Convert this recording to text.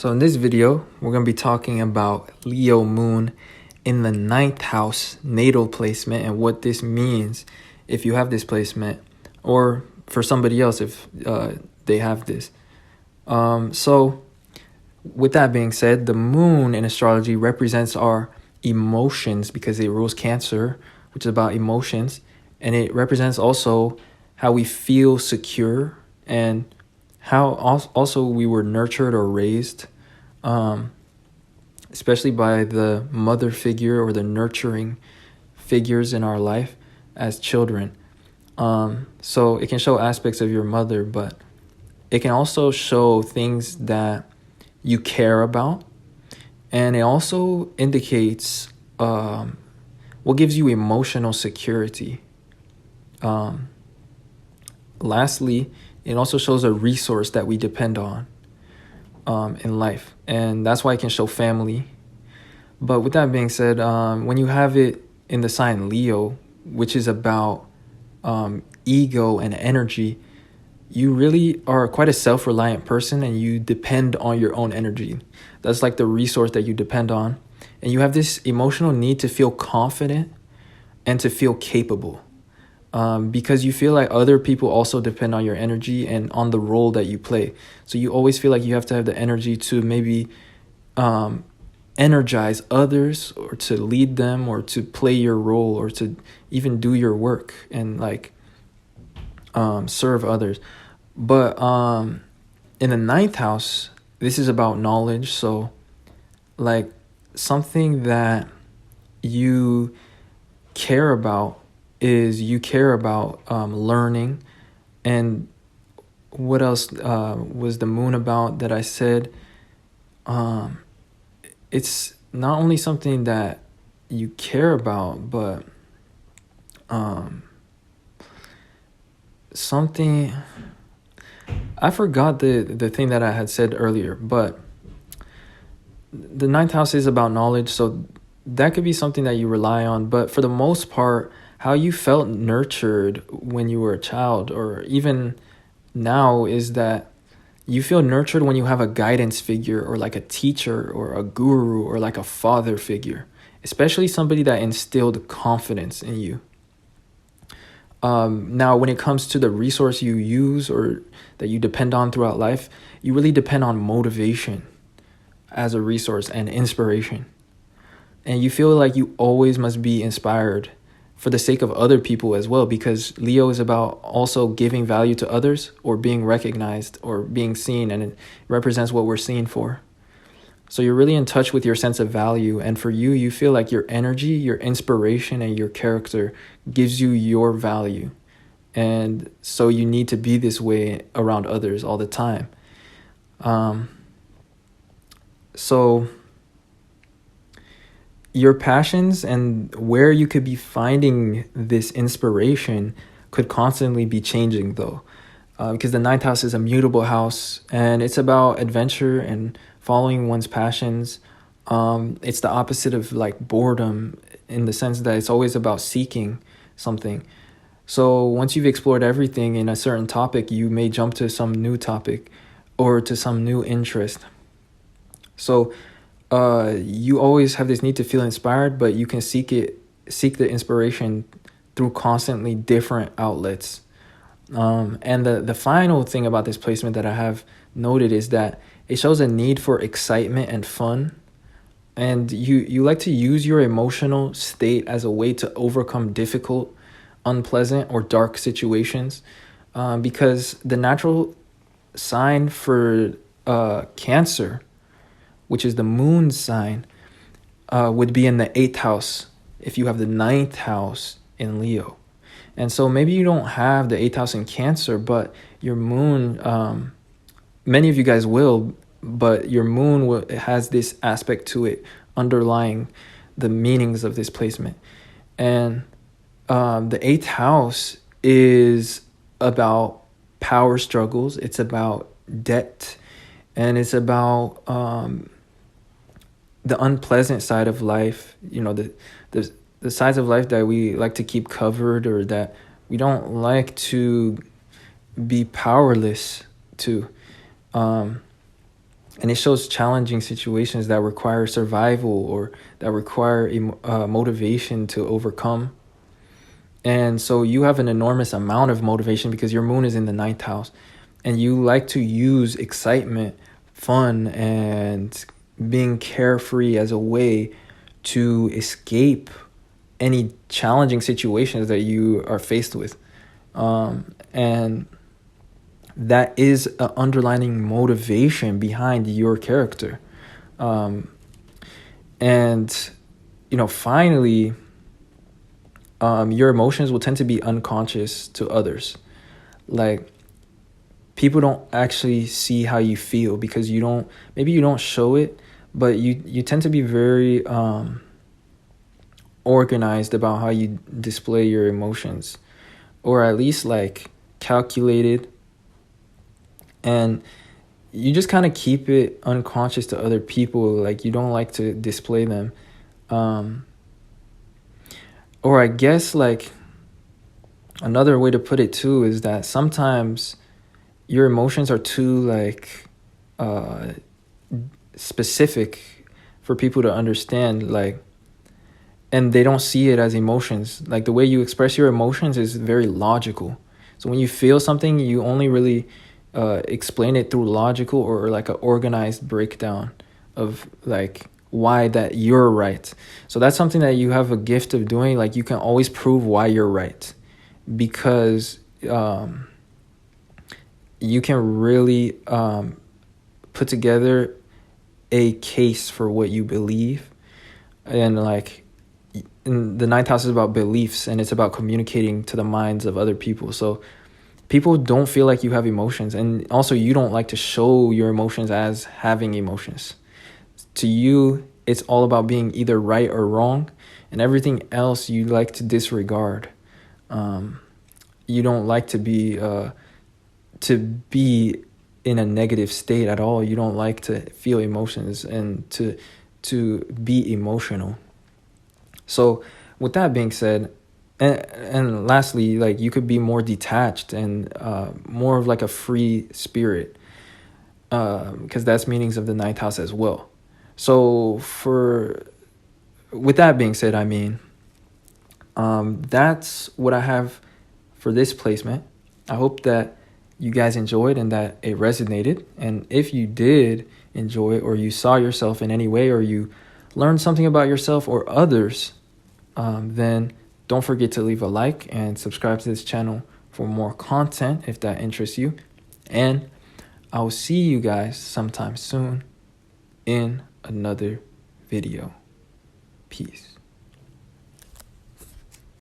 So in this video, we're going to be talking about Leo moon in the 9th house natal placement and what this means if you have this placement, or for somebody else if they have this. So with that being said, the moon in astrology represents our emotions because it rules Cancer, which is about emotions, and it represents also how we feel secure and how also we were nurtured or raised, especially by the mother figure or the nurturing figures in our life as children. So it can show aspects of your mother, but it can also show things that you care about, and it also indicates what gives you emotional security. Lastly, it also shows a resource that we depend on in life, and that's why it can show family. But with that being said, when you have it in the sign Leo, which is about ego and energy, you really are quite a self-reliant person, and you depend on your own energy. That's like the resource that you depend on, and you have this emotional need to feel confident and to feel capable. Because you feel like other people also depend on your energy and on the role that you play. So you always feel like you have to have the energy to maybe energize others, or to lead them, or to play your role, or to even do your work and like serve others. But in the 9th house, this is about knowledge. So like something that you care about is you care about learning. And what else was the moon about that I said? It's not only something that you care about, but something, I forgot the thing that I had said earlier, but the 9th house is about knowledge, so that could be something that you rely on. But for the most part, how you felt nurtured when you were a child, or even now, is that you feel nurtured when you have a guidance figure, or like a teacher, or a guru, or like a father figure, especially somebody that instilled confidence in you. Now, when it comes to the resource you use or that you depend on throughout life, you really depend on motivation as a resource and inspiration. And you feel like you always must be inspired for the sake of other people as well, because Leo is about also giving value to others, or being recognized, or being seen, and it represents what we're seen for. So you're really in touch with your sense of value, and for you, you feel like your energy, your inspiration, and your character gives you your value. And so you need to be this way around others all the time. So your passions and where you could be finding this inspiration could constantly be changing, though, because the 9th house is a mutable house, and it's about adventure and following one's passions. It's the opposite of like boredom, in the sense that it's always about seeking something. So once you've explored everything in a certain topic, you may jump to some new topic or to some new interest. So you always have this need to feel inspired, but you can seek the inspiration through constantly different outlets. And the final thing about this placement that I have noted is that it shows a need for excitement and fun. And you like to use your emotional state as a way to overcome difficult, unpleasant, or dark situations. Because the natural sign for Cancer, which is the moon sign, would be in the 8th house if you have the 9th house in Leo. And so maybe you don't have the 8th house in Cancer, but your moon, many of you guys will, but your moon has this aspect to it underlying the meanings of this placement. And the 8th house is about power struggles. It's about debt, and it's about the unpleasant side of life, the sides of life that we like to keep covered, or that we don't like to be powerless to. And it shows challenging situations that require survival or that require motivation to overcome. And so you have an enormous amount of motivation because your moon is in the 9th house. And you like to use excitement, fun, and being carefree as a way to escape any challenging situations that you are faced with. And that is an underlying motivation behind your character. And, finally, your emotions will tend to be unconscious to others. Like, people don't actually see how you feel because you don't show it, but you tend to be very organized about how you display your emotions, or at least like calculated, and you just kind of keep it unconscious to other people. Like, you don't like to display them. Or I guess like another way to put it too is that sometimes your emotions are too like specific for people to understand, like, and they don't see it as emotions. Like, the way you express your emotions is very logical. So when you feel something, you only really explain it through logical or like an organized breakdown of like why that you're right. So that's something that you have a gift of doing. Like, you can always prove why you're right, because you can really put together a case for what you believe. And like, in the 9th house is about beliefs, and it's about communicating to the minds of other people. So people don't feel like you have emotions, and also you don't like to show your emotions as having emotions. To you, it's all about being either right or wrong, and everything else you like to disregard. You don't like to be in a negative state at all. You don't like to feel emotions and to be emotional. So with that being said, and lastly, like, you could be more detached and more of like a free spirit, because that's meanings of the 9th house as well. So with that being said, I mean, that's what I have for this placement. I hope that you guys enjoyed and that it resonated. And if you did enjoy it, or you saw yourself in any way, or you learned something about yourself or others, then don't forget to leave a like and subscribe to this channel for more content if that interests you. And I will see you guys sometime soon in another video. Peace.